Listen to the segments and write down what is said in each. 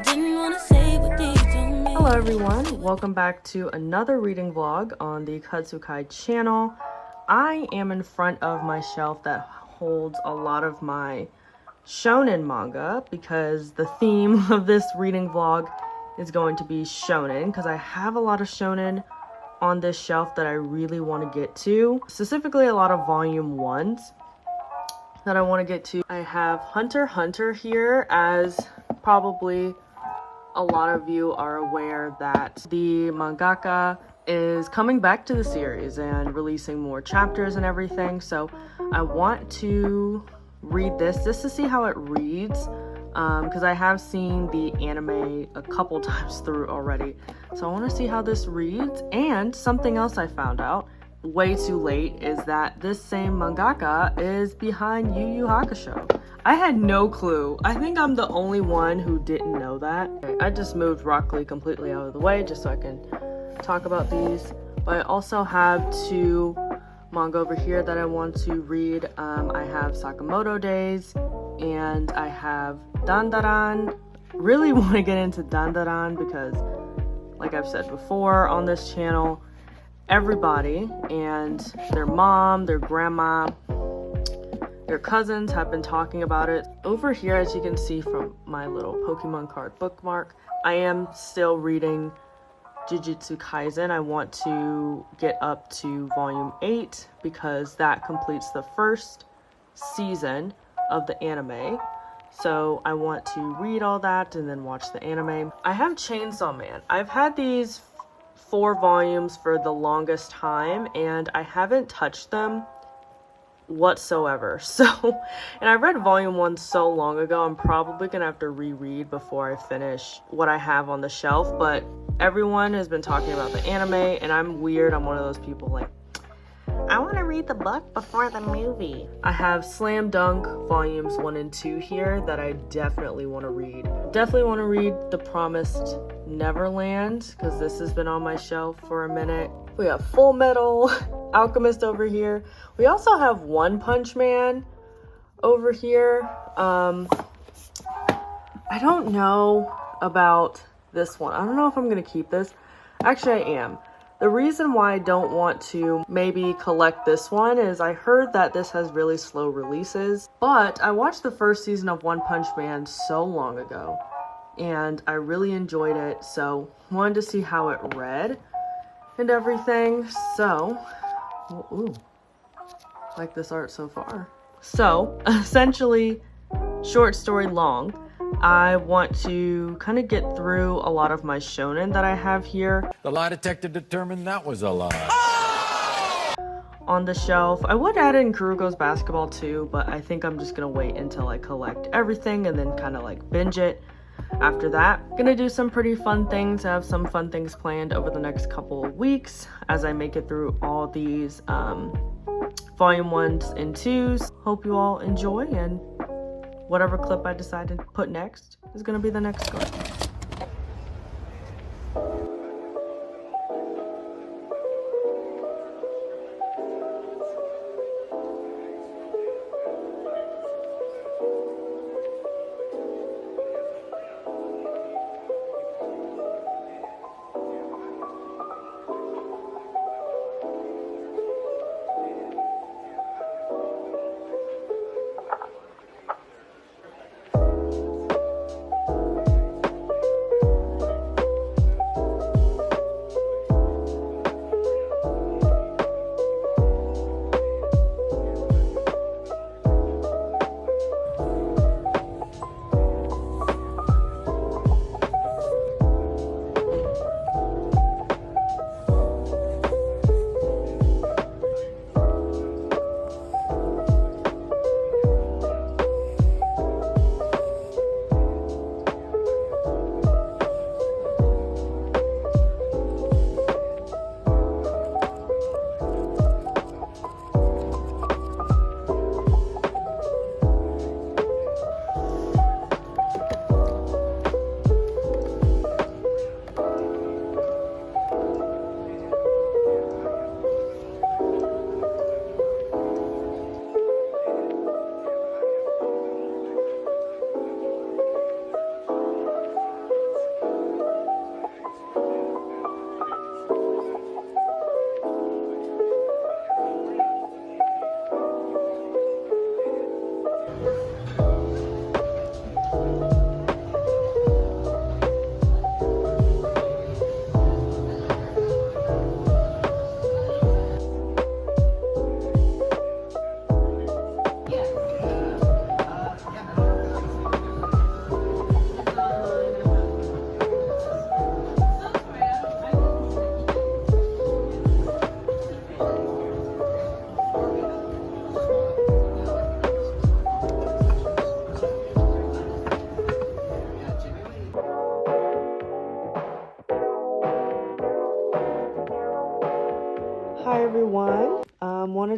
Hello everyone, welcome back to another reading vlog on the Katsukai channel. I am in front of my shelf that holds a lot of my Shonen manga because the theme of this reading vlog is going to be Shonen because I have a lot of Shonen on this shelf that I really want to get to, specifically a lot of volume 1s that I want to get to. I have Hunter x Hunter here, as probably a lot of you are aware that the mangaka is coming back to the series and releasing more chapters and everything. So I want to read this just to see how it reads, because I have seen the anime a couple times through already. So I want to see how this reads. And something else I found out way too late is that this same mangaka is behind Yu Yu Hakusho. I had no clue. I think I'm the only one who didn't know that. Okay, I just moved Rock Lee completely out of the way just so I can talk about these. But I also have two manga over here that I want to read. I have Sakamoto Days and I have Dandadan. Really want to get into Dandadan because, like I've said before on this channel, everybody and their mom, their grandma, their cousins have been talking about it. Over here, as you can see from my little Pokemon card bookmark, I am still reading Jujutsu Kaisen. I want to get up to volume 8 because that completes the first season of the anime. So I want to read all that and then watch the anime. I have Chainsaw Man. I've had these 4 volumes for the longest time and I haven't touched them whatsoever. So, and I read volume 1 so long ago, I'm probably gonna have to reread before I finish what I have on the shelf. But everyone has been talking about the anime and I'm weird. I'm one of those people like, I want to read the book before the movie. I have Slam Dunk volumes 1 and 2 here that I definitely want to read. Definitely want to read The Promised Neverland because this has been on my shelf for a minute. We have Full Metal Alchemist over here. We also have One Punch Man over here. I don't know about this one. I don't know if I'm going to keep this. Actually, I am. The reason why I don't want to maybe collect this one is I heard that this has really slow releases, but I watched the first season of One Punch Man so long ago and I really enjoyed it, so wanted to see how it read and everything. So, ooh, like this art so far. So, essentially, short story long, I want to kind of get through a lot of my shonen that I have here. The lie detector determined that was a lie. On the shelf. I would add in Kuruko's basketball too, but I think I'm just gonna wait until I collect everything and then kind of like binge it. After that, gonna do some pretty fun things. I have some fun things planned over the next couple of weeks as I make it through all these volume 1s and 2s. Hope you all enjoy, and whatever clip I decide to put next is gonna be the next clip.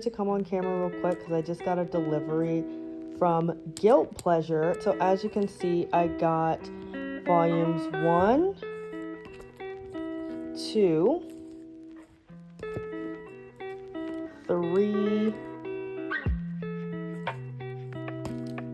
wanted to come on camera real quick because I just got a delivery from Guilt Pleasure. So as you can see, I got volumes 1, 2, 3,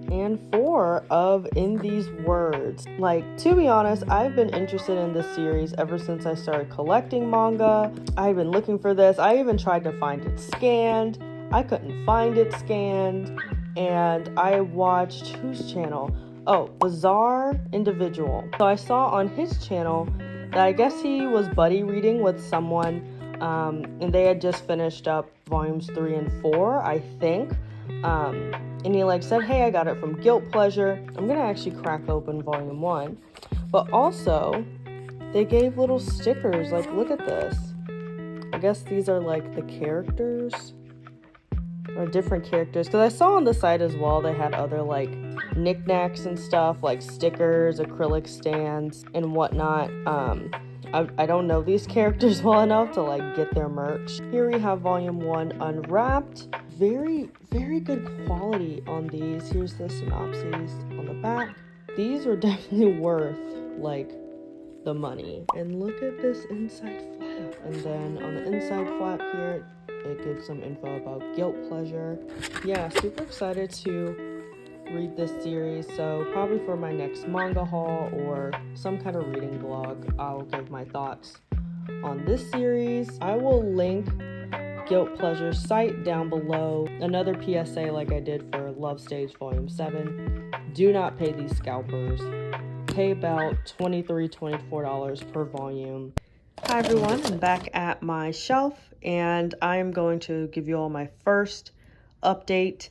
and 4 of In These Words. Like, to be honest, I've been interested in this series ever since I started collecting manga. I've been looking for this. I even tried to find it scanned. I couldn't find it scanned. And I watched, whose channel? Oh, Bizarre Individual. So I saw on his channel that I guess he was buddy reading with someone, and they had just finished up volumes 3 and 4, I think. And he like said, hey, I got it from Guilt Pleasure. I'm gonna actually crack open volume 1. But also, they gave little stickers. Like, look at this. I guess these are like the characters, or different characters. Because I saw on the site as well, they had other like knickknacks and stuff, like stickers, acrylic stands, and whatnot. I don't know these characters well enough to like get their merch. Here we have volume 1 unwrapped. Very, very good quality on these. Here's the synopses on the back. These are definitely worth like the money. And look at this inside flap. And then on the inside flap here, it gives some info about Guilt Pleasure. Yeah, super excited to read this series. So probably for my next manga haul or some kind of reading vlog, I'll give my thoughts on this series. I will link Guilt Pleasure's site down below. Another PSA like I did for Love Stage Volume 7. Do not pay these scalpers. Pay about $23, $24 per volume. Hi everyone, I'm back at my shelf and I am going to give you all my first update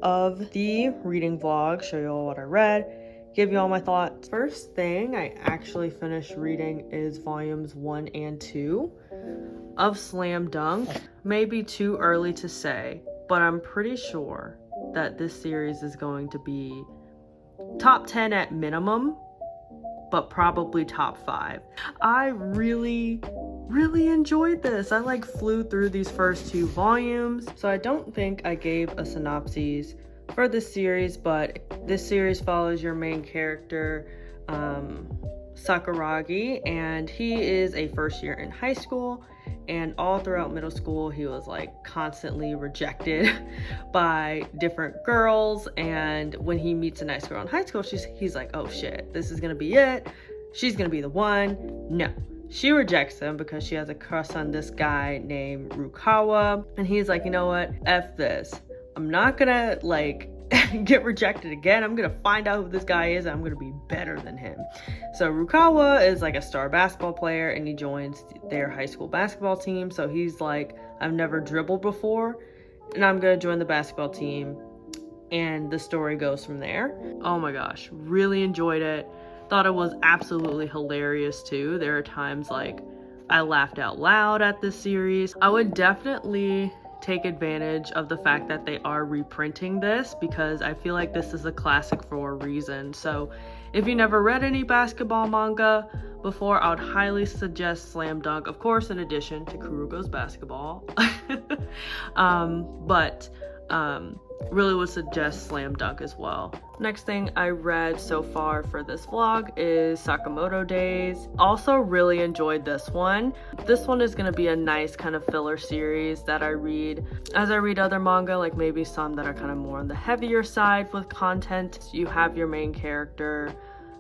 of the reading vlog, show you all what I read, give you all my thoughts. First thing I actually finished reading is volumes 1 and 2 of Slam Dunk. Maybe too early to say, but I'm pretty sure that this series is going to be top 10 at minimum, but probably top 5. I really enjoyed this. I like flew through these first 2 volumes, so I don't think I gave a synopsis for this series, but this series follows your main character, Sakuragi, and he is a first year in high school, and all throughout middle school he was like constantly rejected by different girls, and when he meets a nice girl in high school, he's like, oh shit, this is gonna be it, she's gonna be the one. No, she rejects him because she has a crush on this guy named Rukawa, and he's like, you know what, F this, I'm not gonna like get rejected again. I'm gonna find out who this guy is and I'm gonna be better than him. So Rukawa is like a star basketball player and he joins their high school basketball team. So he's like, I've never dribbled before and I'm gonna join the basketball team, and the story goes from there. Oh my gosh, really enjoyed it. Thought it was absolutely hilarious too. There are times like I laughed out loud at this series. I would definitely take advantage of the fact that they are reprinting this because I feel like this is a classic for a reason. So if you never read any basketball manga before, I would highly suggest Slam Dunk, of course in addition to Kuroko's Basketball. but really would suggest Slam Dunk as well. Next thing I read so far for this vlog is Sakamoto Days. Also really enjoyed this one. This one is going to be a nice kind of filler series that I read as I read other manga, like maybe some that are kind of more on the heavier side with content. You have your main character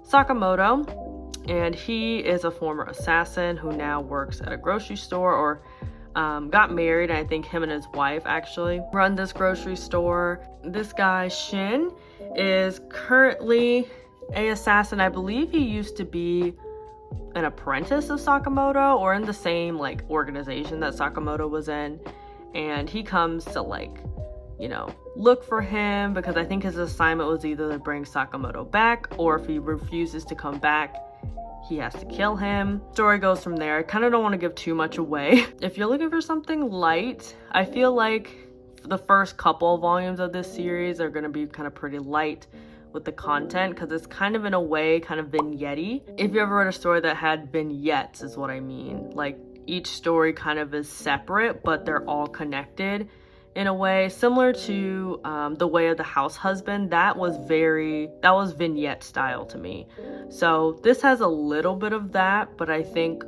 Sakamoto, and he is a former assassin who now works at a grocery store, or got married. I think him and his wife actually run this grocery store. This guy Shin is currently an assassin. I believe he used to be an apprentice of Sakamoto, or in the same like organization that Sakamoto was in, and he comes to like, you know, look for him because I think his assignment was either to bring Sakamoto back, or if he refuses to come back, he has to kill him. Story goes from there. I kind of don't want to give too much away. If you're looking for something light, I feel like the first couple of volumes of this series are going to be kind of pretty light with the content because it's kind of in a way kind of vignette-y. If you ever read a story that had vignettes is what I mean. Like each story kind of is separate, but they're all connected in a way similar to The Way of the House Husband. That was vignette style to me. So this has a little bit of that, but I think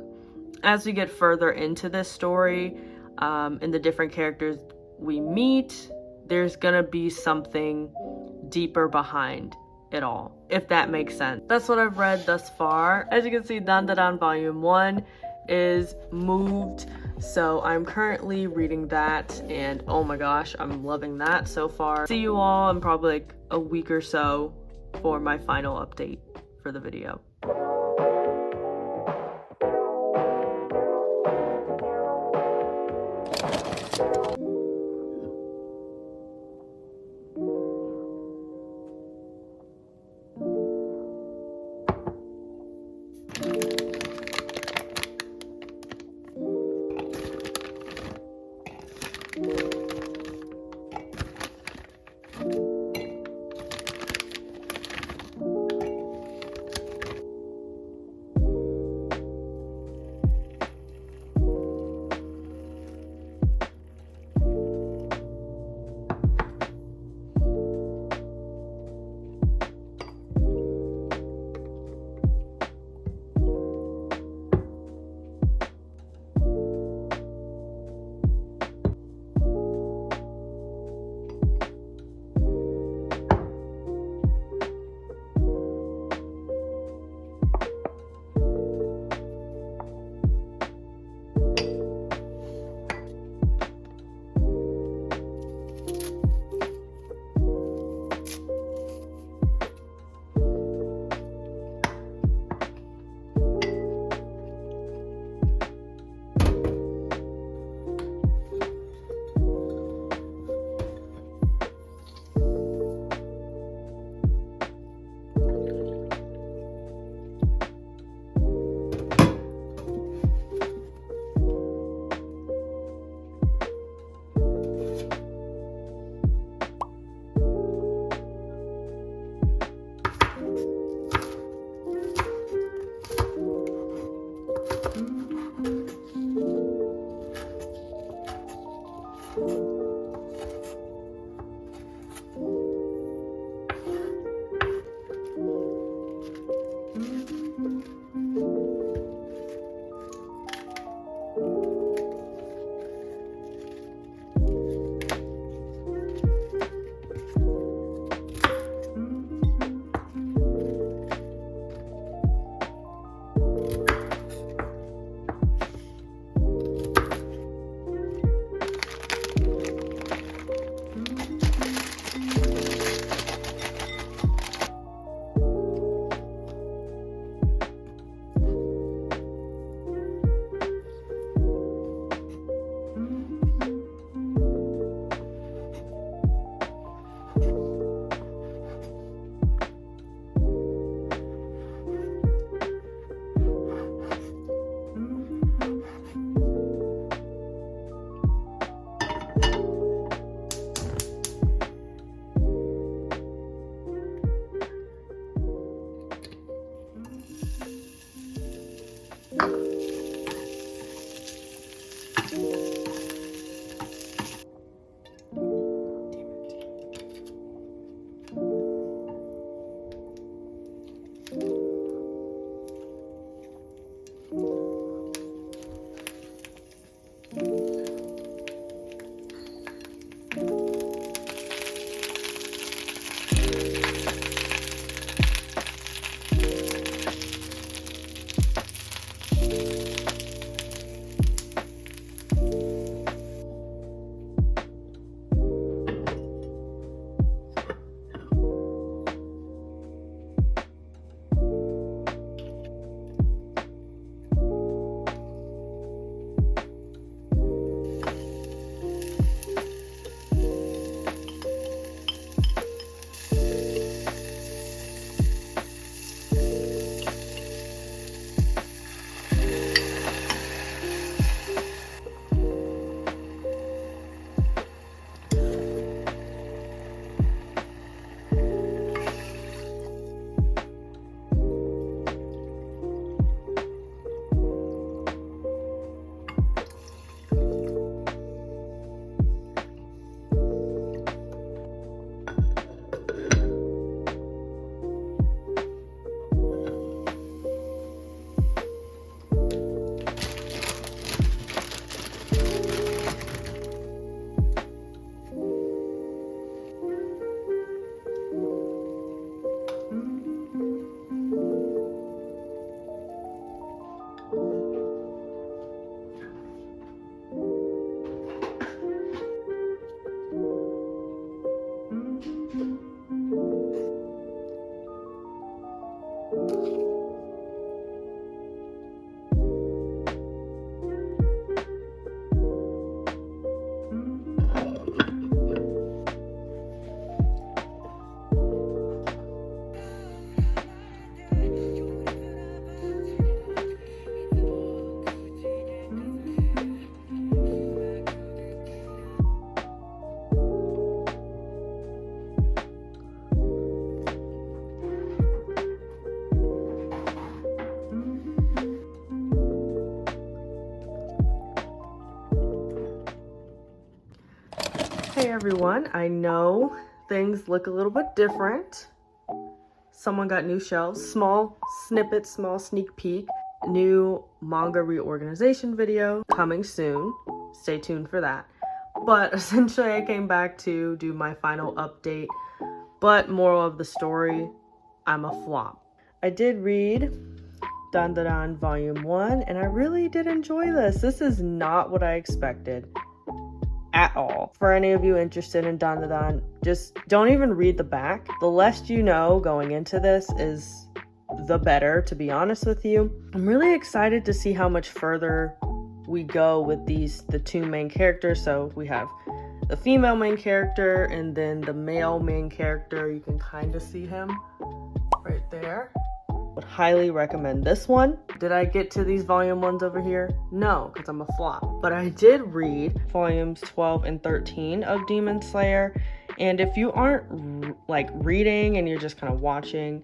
as we get further into this story and the different characters we meet, there's gonna be something deeper behind it all, if that makes sense. That's what I've read thus far. As you can see, Dandadan Volume 1 is moved, so I'm currently reading that, and oh my gosh, I'm loving that so far. See you all in probably like a week or so for my final update for the video. everyone. I know things look a little bit different. Someone got new shelves, small snippet, small sneak peek, new manga reorganization video coming soon. Stay tuned for that. But essentially I came back to do my final update. But moral of the story, I'm a flop. I did read Dandadan Volume 1 and I really did enjoy this. This is not what I expected at all. For any of you interested in dandadan, just don't even read the back. The less you know going into this is the better, to be honest with you. I'm really excited to see how much further we go with the two main characters. So we have the female main character and then the male main character. You can kind of see him right there. Would highly recommend this one. Did I get to these volume 1s over here? No, because I'm a flop. But I did read volumes 12 and 13 of Demon Slayer. And if you aren't like reading and you're just kind of watching,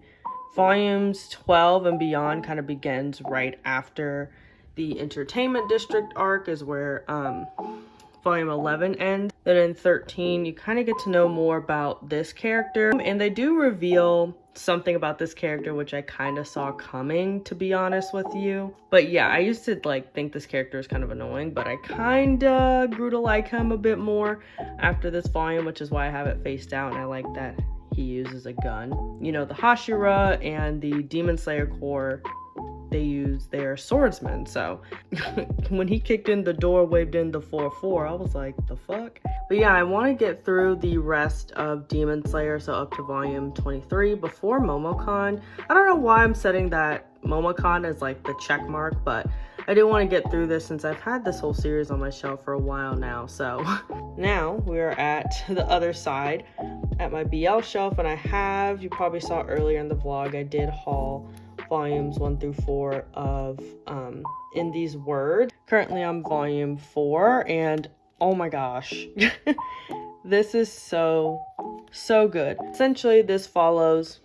volumes 12 and beyond kind of begins right after the Entertainment District arc is where volume 11 ends. Then in 13, you kind of get to know more about this character. And they do reveal something about this character which I kind of saw coming, to be honest with you. But yeah, I used to like think this character is kind of annoying, but I kind of grew to like him a bit more after this volume, which is why I have it face down. I like that he uses a gun. You know, the Hashira and the Demon Slayer Corps, they use their swordsmen. So when he kicked in the door, waved in the 4-4, I was like, the fuck? But yeah, I want to get through the rest of Demon Slayer, so up to volume 23 before Momocon. I don't know why I'm setting that Momocon as like the check mark, but I do want to get through this since I've had this whole series on my shelf for a while now. So now we're at the other side at my BL shelf, and I have, you probably saw earlier in the vlog, I did haul volumes 1 through 4 of In These Words. Currently I'm volume 4 and oh my gosh, this is so good. Essentially this follows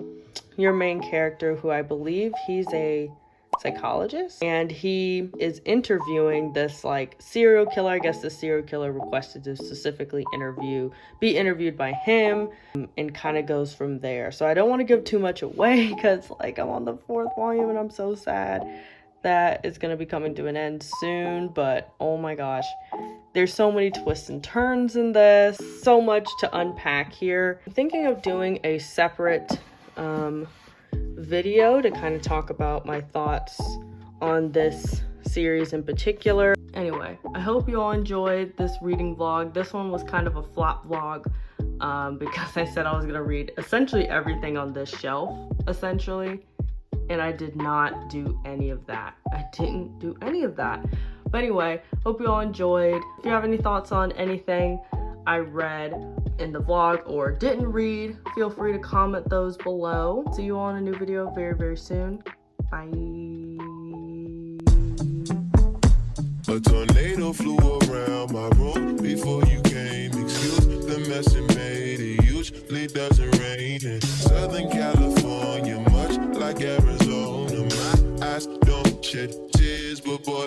your main character, who I believe he's a psychologist, and he is interviewing this like serial killer. I guess the serial killer requested to specifically be interviewed by him, and kind of goes from there. So I don't want to give too much away because like I'm on the 4th volume and I'm so sad that it's going to be coming to an end soon. But oh my gosh, there's so many twists and turns in this, so much to unpack here. I'm thinking of doing a separate video to kind of talk about my thoughts on this series in particular. Anyway, I hope you all enjoyed this reading vlog. This one was kind of a flop vlog because I said I was gonna read essentially everything on this shelf, essentially, and I did not do any of that. I didn't do any of that. But anyway, hope you all enjoyed. If you have any thoughts on anything I read in the vlog or didn't read, feel free to comment those below. See you all in a new video very, very soon. Bye. A tornado flew around my room before you came. Excuse the mess it made. It usually doesn't rain in Southern California, much like Arizona. My eyes don't shed tears, but boy,